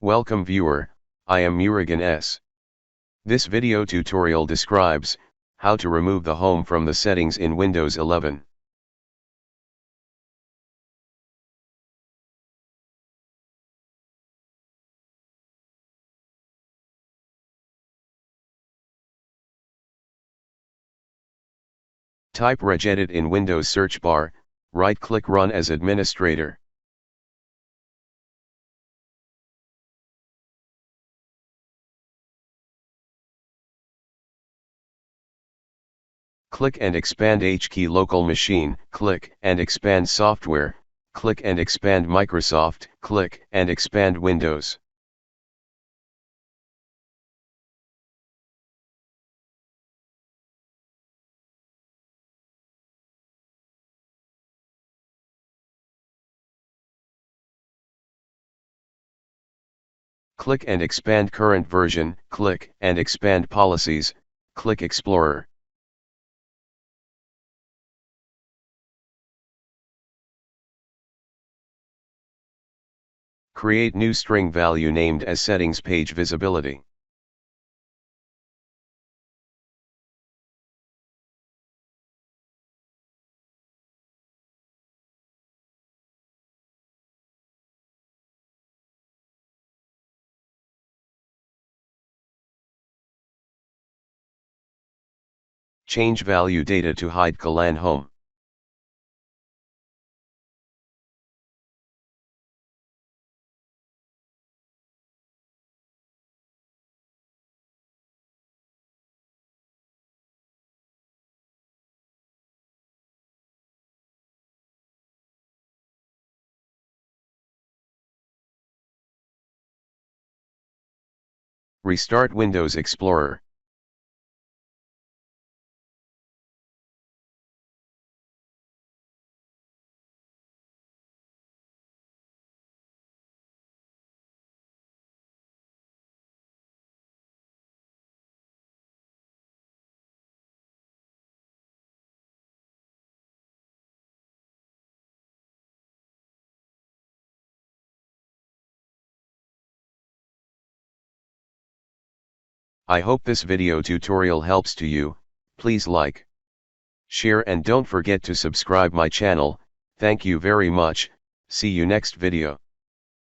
Welcome viewer, I am Murugan S. This video tutorial describes how to remove the home from the settings in Windows 11. Type regedit in Windows search bar, right-click Run as administrator. Click and expand H-key local machine, click and expand software, click and expand Microsoft, click and expand Windows. Click and expand current version, click and expand policies, click Explorer. Create new string value named as settings page visibility. Change value data to hide CLAN home. Restart Windows Explorer. I hope this video tutorial helps to you. Please like, share and don't forget to subscribe my channel. Thank you very much. See you next video.